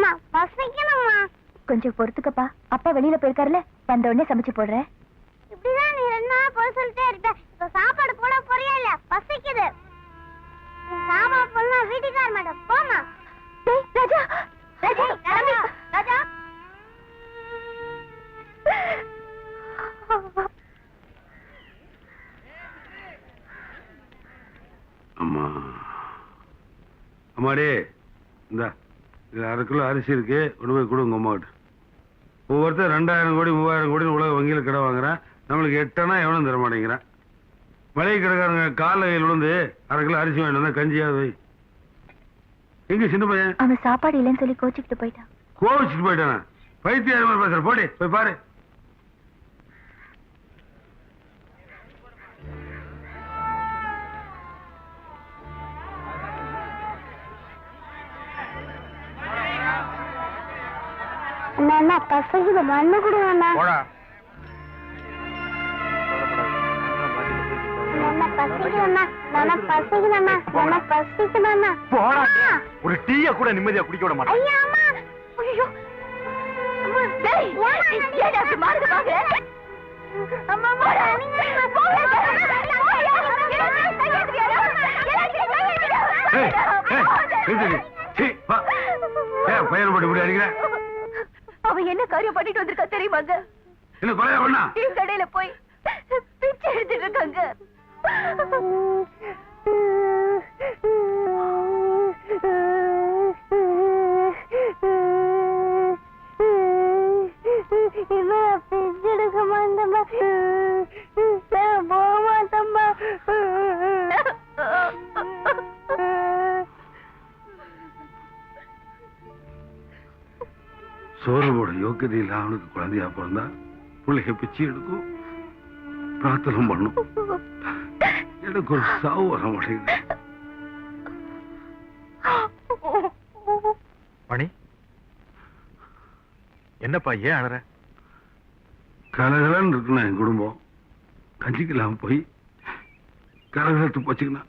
வேணாம்மா, பசிக்கணும்மா. கொஞ்சம் பொறுத்துக்கப்பா, அப்பா வெளியில போயிருக்காருல, வந்த உடனே சமைச்சு போடுறேன். இப்படிதான் நீ 2 நாள் போய் சொல்லிட்டே இருக்க. இப்ப சாப்பாடு போட போறியா இல்ல? பசிக்குது. சாப்பாடு போடனா வீட்டுக்கார மேடம் போமா. ராஜா, ராஜா, ராஜா. அம்மா அம்மாடி, இந்த 1/2 கிலோ அரிசி இருக்கு, கொண்டு போய் கொடுங்க அம்மாக்கிட்ட. ஒவ்வொருத்தர் 2000 கோடி 3000 கோடி உலக வங்கியில் கடை வாங்குறேன், நம்மளுக்கு 8 எவனும் தர மாட்டேங்கிறேன். மளிகை கடைக்காரங்க காலையில் விழுந்து 1/2 கிலோ அரிசி வாங்கிட்டு வந்தா கஞ்சியாவது வை. எங்க சின்ன பையன்? அவன் சாப்பாடு இல்லைன்னு சொல்லி கோச்சிக்கிட்டு போயிட்டான். கோவிச்சுட்டு போயிட்டானா? பைத்தியம் மாதிரி பேசுற, போடி போய் பாரு. அண்ணா பசிக்குது, மண்ணு கொடுங்கண்ணா. ஒரு டீய கூட நிம்மதியா குடிக்க விட மாட்டேன். பையன் போட்டு இப்படி அடிக்கிற? அவன் என்ன காரியம் பண்ணிட்டு வந்திருக்கா தெரியுமாங்க? என்ன கொலையா பண்ணா? கடையில போய் பிச்சை எடுத்துட்டு இருக்காங்க. சோறு போட யோக்கியதை இல்ல அவனுக்கு குழந்தையா பிறந்தா பிள்ளைக பிச்சு எடுக்கும், பிரார்த்தனம் பண்ணும். எனக்கு ஒரு சாவு வர மாட்டேங்குது. மணி, என்னப்பா ஏன் அழற? கலகலன்னு இருக்குண்ணா என் குடும்பம். கஞ்சிக்கலாம் போய் கலகலத்து போச்சுக்கண்ணா.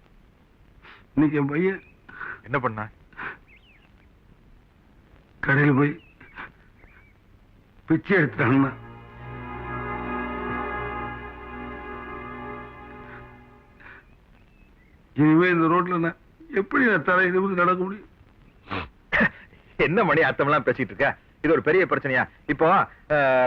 இன்னைக்கு என் பையன் என்ன பண்ண? கடையில் போய் பிச்சை எடுத்துட்டாங்கண்ணா. இனிமே இந்த ரோட்ல நான் எப்படி தலை நிமிர்ந்து நடக்க முடியும்? என்ன மணி அர்த்தமெல்லாம் பேசிட்டு இருக்க? இது ஒரு பெரிய பிரச்சனையா? இப்போ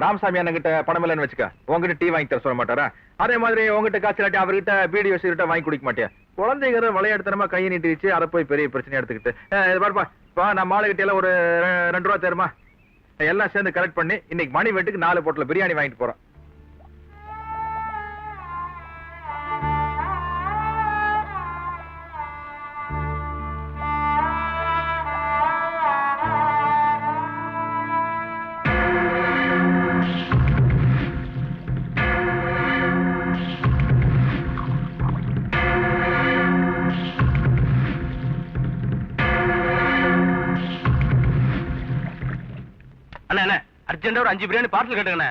ராமசாமி அண்ணன் கிட்ட பணம் இல்லைன்னு வச்சுக்க, உங்ககிட்ட டீ வாங்கி தர சொல்ல மாட்டாரா? அதே மாதிரி உங்ககிட்ட காய்ச்சலாட்டி அவர்கிட்ட பீடி வச்சுக்கிட்ட வாங்கி குடிக்க மாட்டியா? குழந்தைங்கிற விளையாடுத்தனமா கையை நீட்டிச்சு, அதை போய் பெரிய பிரச்சனையா எடுத்துக்கிட்டு பாருப்பா. இப்போ நான் மாலை கிட்ட எல்லாம் ஒரு 2 ரூபா தருமா? எல்லாம் சேர்ந்து கலெக்ட் பண்ணி இன்னைக்கு மணி வீட்டுக்கு 4 போட்டல பிரியாணி வாங்கிட்டு போறோம். அண்ணா அர்ஜென்டா ஒரு 5 பிரியாணி பார்சல் கேட்டுங்கண்ணே.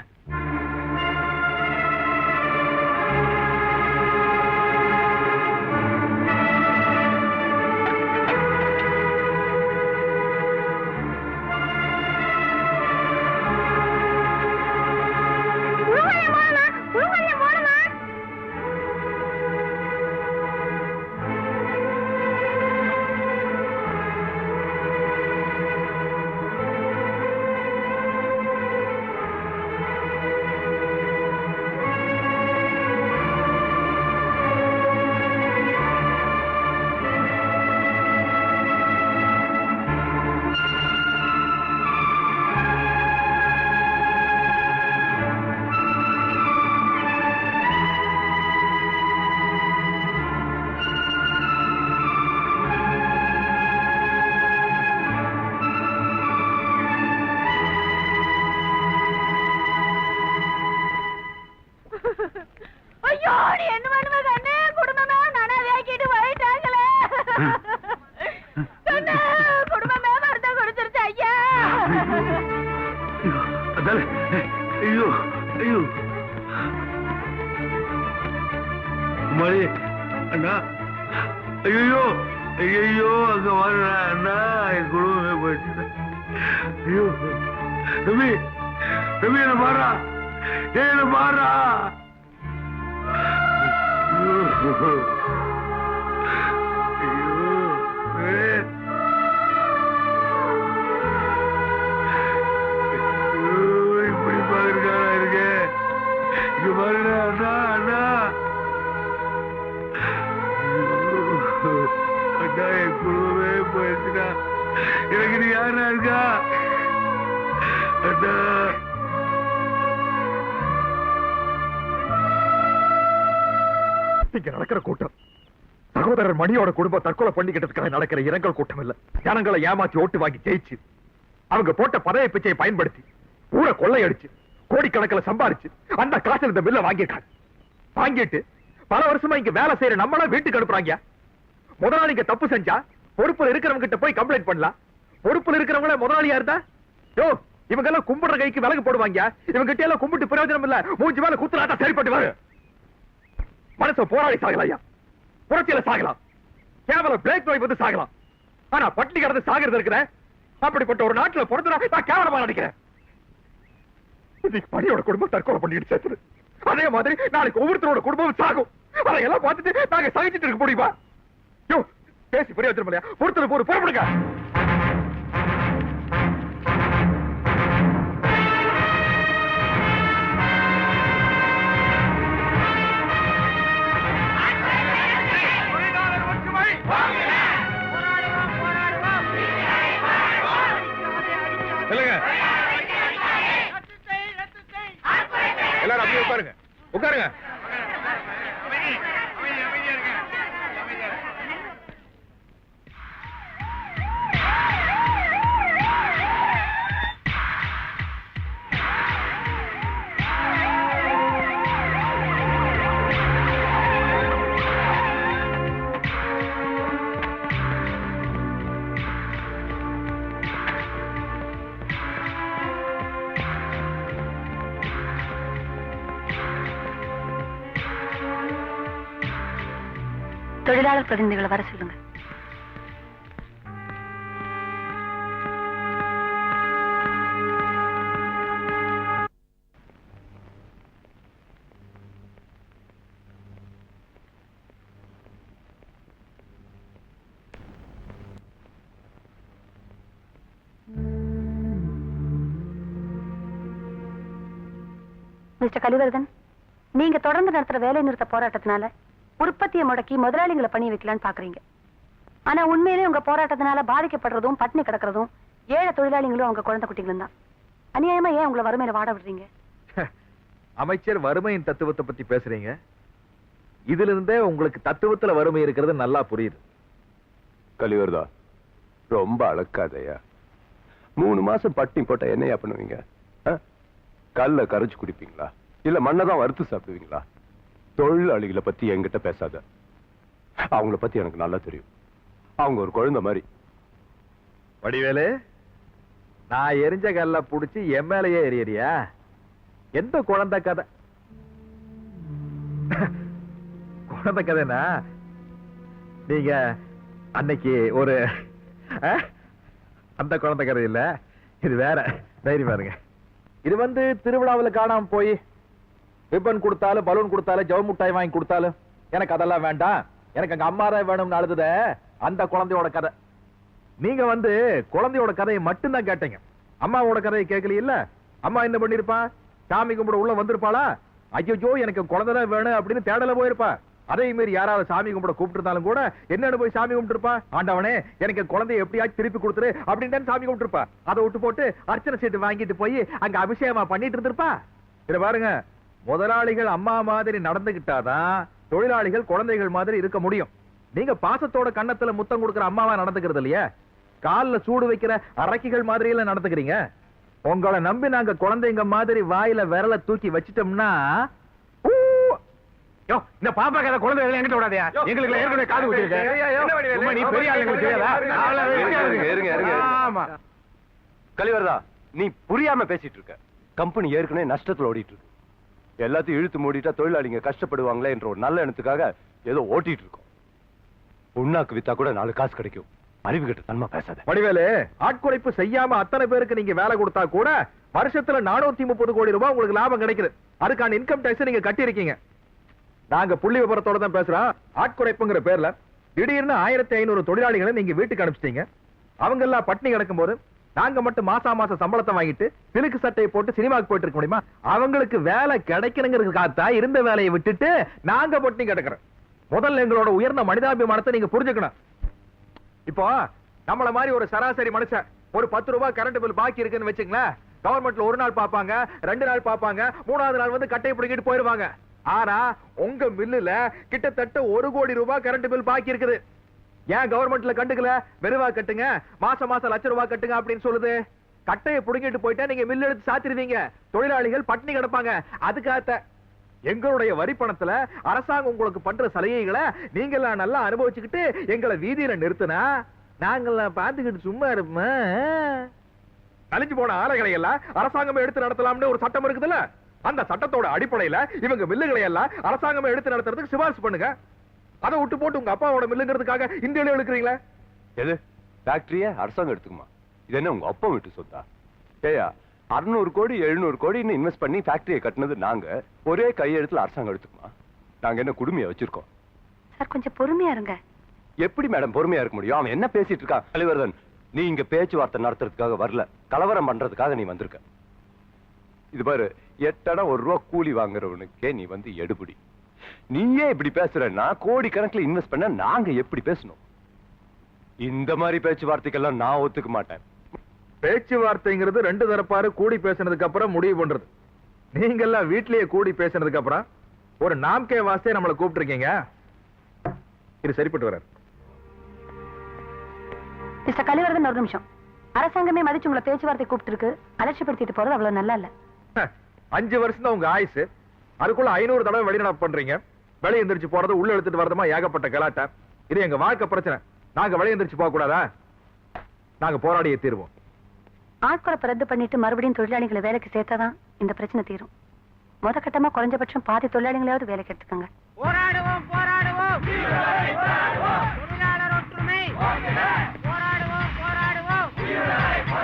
ஐயோ ஐயோ மணி அண்ணா, ஐயோ ஐயோ அங்க வாங்க அண்ணா, என் குடும்பமே போயிடுச்சு. ஐயோ ரவி ரவி என்ன பாரா என்ன பாரா இப்படி பாக்குறா இருக்கு இங்க பாருங்க அண்ணா அண்ணா அண்ணா என் குழுவே போயிடுச்சுடா எனக்கு நீ யாரா இருக்கா அண்ணா இங்க நடக்கிற கூட்டம் சகோதரர் மணியோட குடும்பம் தற்கொலை பண்ணிக்கிட்டதுக்காக நடக்கிற இரங்கல் கூட்டம் இல்ல. ஜனங்களை ஏமாத்தி ஓட்டு வாங்கி ஜெயிச்சு அவங்க போட்ட பதவி பிச்சையை பயன்படுத்தி ஊரை கொள்ளையடிச்சு கோடிக்கணக்கில் சம்பாரிச்சு அந்த காசுல இந்த பில்ல வாங்கிட்டாங்க. வாங்கிட்டு பல வருஷமா இங்க வேலை செய்யற நம்மள வீட்டுக்கு அனுப்புறாங்க. முதலாளிங்க தப்பு செஞ்சா பொறுப்புல இருக்கிறவங்க கிட்ட போய் கம்ப்ளைண்ட் பண்ணலாம். பொறுப்புல இருக்கிறவங்கள முதலாளியா இருந்தா யோ இவங்க எல்லாம் கும்பிடுற கைக்கு விலகு போடுவாங்க. இவங்க கிட்ட எல்லாம் கும்பிட்டு பிரயோஜனம் இல்ல. மூஞ்சி மேல குத்துறாட்டா சரிப்பட்டு வரு. மனச போராடி சாகலாம், புரட்சியில சாகலாம், கேவல பிளேக் நோய் வந்து சாகலாம். ஆனா பட்டினி கிடந்து சாகிறது இருக்கிற அப்படிப்பட்ட ஒரு நாட்டுல பிறந்தா நான் கேவலமா நினைக்கிறேன். இன்னைக்கு மணியோட குடும்பம் தற்கொலை பண்ணிட்டு சேர்த்துரு. அதே மாதிரி நாளைக்கு ஒவ்வொருத்தரோட குடும்பம் சாகும். அதையெல்லாம் பார்த்துட்டு நாங்க சகிச்சுட்டு இருக்க முடியுமா? யோ பேசி பிரயோஜனம் இல்லையா? பொறுத்தல போற புறப்படுங்க. எல்லாரும் அப்படியே உட்காருங்க உட்காருங்க. தொழிலாளர் பிரதிநிதிகளை வர சொல்லுங்க. மிஸ்டர் கலிவர்தன், நீங்க தொடர்ந்து நடத்துற வேலை நிறுத்த போராட்டத்தினால உற்பத்தியை முடக்கி முதலாளிகளை பண்ணி வைக்கலான்னு பாக்குறீங்க. ஆனா உண்மையிலே உங்க போராட்டத்தினால பாதிக்கப்படுறதும் பட்டினி கிடக்கிறதும் ஏழை தொழிலாளிகளும் அவங்க குழந்தை குட்டிகளும் தான். அநியாயமா ஏன் உங்களை வறுமையில வாட விடுறீங்க? அமைச்சர் வறுமையின் தத்துவத்தை பத்தி பேசுறீங்க. இதுல இருந்தே உங்களுக்கு தத்துவத்துல வறுமை இருக்கிறது நல்லா புரியுது. கலிவர்தா ரொம்ப அழக்காதையா. 3 மாசம் பட்டினி போட்டா என்னையா பண்ணுவீங்க? கல்ல கரைச்சு குடிப்பீங்களா இல்ல மண்ணதான் வறுத்து சாப்பிடுவீங்களா? தொழிலாளிகளை பத்தி என்கிட்ட பேசாத. அவங்கள பத்தி எனக்கு நல்லா தெரியும். அவங்க ஒரு குழந்தை மாதிரி. வடிவேலு, நான் எரிஞ்ச கல்ல புடிச்சு எம்எல்ஏ எரியறியா? எந்த குழந்தை கதை? குழந்தை கதைனா நீங்க அன்னைக்கு ஒரு அந்த குழந்தை கதை இல்ல, இது வேற. தைரியம் பாருங்க. இது வந்து திருவிழாவில் காணாம போய் ரிப்பன் கொடுத்தாலும் பலூன் கொடுத்தாலும் ஜவு முட்டாய் வாங்கி கொடுத்தாலும் எனக்கு அதெல்லாம் வேண்டாம், எனக்கு அங்க அம்மா தான் வேணும்னு அழுதுத அந்த குழந்தையோட கதை. நீங்க வந்து குழந்தையோட கதையை மட்டும்தான் கேட்டீங்க, அம்மாவோட கதையை கேட்கல. இல்ல அம்மா என்ன பண்ணிருப்பா? சாமி கும்பிட உள்ள வந்திருப்பாளா? ஐயோ எனக்கு குழந்தைதான் வேணும் அப்படின்னு தேடல போயிருப்பா. அதே மாதிரி யாராவது சாமி கும்பிட கூப்பிட்டு கூட என்னன்னு போய் சாமி கும்பிட்டுருப்பா, ஆண்டவனே எனக்கு குழந்தைய எப்படியாச்சும் திருப்பி கொடுத்துரு அப்படின்னு சாமி கும்பிட்டுருப்பா. அதை விட்டு போட்டு அர்ச்சனை சீட்டு வாங்கிட்டு போய் அங்க அபிஷேகமா பண்ணிட்டு இருந்திருப்பா. இத பாருங்க, முதலாளிகள் அம்மா மாதிரி நடந்துகிட்டாதான் தொழிலாளிகள் குழந்தைகள் மாதிரி இருக்க முடியும். நீங்க பாசத்தோட கண்ணத்துல முத்தம் கொடுக்கிற அம்மாவா நடந்துக்கிறது இல்லையா? கால்ல சூடு வைக்கிற அரக்கிகள் மாதிரி எல்லாம் நடந்துக்கிறீங்க. உங்களை நம்பி நாங்க குழந்தைங்க மாதிரி வாயில விரல தூக்கி வச்சிட்டோம்னா இந்த பாப்பா கதை குழந்தை எங்கிட்ட விடாதயா? எங்களுக்கு ஏற்கனவே காது குத்திருக்க. நீ பெரிய ஆள் எங்களுக்கு தெரியாதா? ஆமா கலிவர்தா, நீ புரியாம பேசிட்டு இருக்க. கம்பெனி ஏற்கனவே நஷ்டத்துல ஓடிட்டு இருக்கு. எல்லாத்தையும் இழுத்து மூடிட்டா தொழிலாளிங்க கஷ்டப்படுவாங்களே என்ற ஒரு நல்ல எண்ணத்துக்காக ஏதோ ஓட்டிட்டு இருக்கோம். புண்ணாக்கு வித்தா கூட 4 காசு கிடைக்கும். அறிவு கிட்ட தன்மை பேசாத. வடிவேலு, ஆட்குறைப்பு செய்யாம அத்தனை பேருக்கு நீங்க வேலை கொடுத்தா கூட வருஷத்துல 430 கோடி ரூபாய் உங்களுக்கு லாபம் கிடைக்குது. அதுக்கான இன்கம் டாக்ஸ் நீங்க கட்டி இருக்கீங்க. நாங்க புள்ளி விவரத்தோட தான் பேசுறோம். ஆட்குறைப்புங்கிற பேர்ல திடீர்னு 1500 தொழிலாளிகளை நீங்க வீட்டுக்கு அனுப்பிச்சிட்டீங்க. அவங்க எல்லாம் பட்டினி கிடக்கும் போது நாங்க மட்டும் மாசம் சம்பளத்தை வாங்கிட்டு சிலுக்கு சட்டையை போட்டு சினிமாக்கு போயிட்டு இருக்க முடியுமா? அவங்களுக்கு வேலை கிடைக்கணுங்கிறதுக்காக இருந்த வேலையை விட்டுட்டு நாங்க பட்டினி கிடக்குறோம். முதல்ல எங்களோட உயர்ந்த மனிதாபிமானத்தை நீங்க புரிஞ்சுக்கணும். இப்போ நம்மள மாதிரி ஒரு சராசரி மனுஷன் ஒரு 10 ரூபாய் கரண்ட் பில் பாக்கி இருக்குன்னு வச்சுங்களேன், கவர்மெண்ட்ல ஒரு நாள் பாப்பாங்க, 2 நாள் பாப்பாங்க, 3வது நாள் வந்து கட்டையை பிடிக்கிட்டு போயிருவாங்க. ஆனா உங்க மில்லுல கிட்டத்தட்ட 1 கோடி ரூபாய் கரண்ட் பில் பாக்கி இருக்குது. ஏன் கவர்மெண்ட்ல கண்டுக்கல? மெதுவா கட்டுங்க, மாசம் லட்சம் ரூபாய் கட்டுங்க அப்படின்னு சொல்லுது. கட்டையை புடுங்கிட்டு போயிட்டா நீங்க மில் எடுத்து சாத்திருவீங்க, தொழிலாளிகள் பட்டினி கிடப்பாங்க. அதுக்காக எங்களுடைய வரி பணத்துல அரசாங்கம் உங்களுக்கு பண்ற சலுகைகளை நீங்க எல்லாம் நல்லா அனுபவிச்சுக்கிட்டு எங்களை வீதியில நிறுத்தினா நாங்கெல்லாம் பார்த்துக்கிட்டு சும்மா இருப்போம். அழிஞ்சு போன ஆலைகளை எல்லாம் அரசாங்கமே எடுத்து நடத்தலாம்னு ஒரு சட்டம் இருக்குதுல்ல, அந்த சட்டத்தோட அடிப்படையில இவங்க மில்லுகளை எல்லாம் அரசாங்கமே எடுத்து நடத்துறதுக்கு சிபாரிசு பண்ணுங்க. அதை விட்டு போட்டு உங்க அப்பாவோட மில்லுங்கிறதுக்காக இந்தியாவில இழுக்கிறீங்களா? எது ஃபேக்டரிய அரசாங்கம் எடுத்துக்குமா? இது என்ன உங்க அப்பா விட்டு சொத்தா? ஏயா 600 கோடி 700 கோடின்னு இன்வெஸ்ட் பண்ணி ஃபேக்டரியை கட்டினது நாங்க, ஒரே கையெழுத்துல அரசாங்கம் எடுத்துக்குமா? நாங்க என்ன குடுமையை வச்சிருக்கோம்? சார் கொஞ்சம் பொறுமையா இருங்க. எப்படி மேடம் பொறுமையா இருக்க முடியும்? அவன் என்ன பேசிட்டு இருக்கான்? கலிவர்தன், நீ இங்க பேச்சுவார்த்தை நடத்துறதுக்காக வரல, கலவரம் பண்றதுக்காக நீ வந்திருக்க. இது பாரு, 8 அணா 1 ரூபா கூலி வாங்குறவனுக்கே நீ வந்து எடுபடி. நீயே இப்படி பேசுறன்னா கோடி கணக்குல இன்வெஸ்ட் பண்ண நாங்க எப்படி பேசணும்? இந்த மாதிரி பேச்சுவார்த்தைக்கெல்லாம் நான் ஒத்துக்க மாட்டேன். பேச்சுவார்த்தைங்கிறது 2 தரப்பாரு கூடி பேசினதுக்கு அப்புறம் முடிவு பண்றது. நீங்க எல்லாம் வீட்லயே கூடி பேசினதுக்கு அப்புறம் ஒரு நாம்கே வாஸ்தே நம்மளை கூப்பிட்டு இருக்கீங்க. இது சரிப்பட்டு வராது. மிஸ்டர் கலிவர்தன், ஒரு நிமிஷம். அரசாங்கமே மதிச்சு உங்களை பேச்சுவார்த்தை கூப்பிட்டு இருக்கு, அலட்சியப்படுத்திட்டு போறது அவ்வளவு நல்லா இல்ல. 5 வருஷம் தான் உங்க ஆயுசு, அதுக்குள்ள 500 தடவை வெளிநடப்பு பண்றீங்க. வெளிய எந்திரிச்சு போறது, உள்ள எடுத்துட்டு வரதுமா ஏகப்பட்ட கலாட்டா. இது எங்க வாழ்க்கை பிரச்சனை. நாங்க வெளிய எந்திரிச்சு போக கூடாதா? நாங்க போராடியே தீர்வோம். ஆட்குறைப்பை ரத்து பண்ணிட்டு மறுபடியும் தொழிலாளிகளை வேலைக்கு சேர்த்தாதான் இந்த பிரச்சனை தீரும். முதற்கட்டமா குறைஞ்சபட்சம் பாதி தொழிலாளிகளாவது வேலைக்கு எடுத்துக்கங்க. போராடுவோம், போராடுவோம். தொழிலாளர் ஒற்றுமை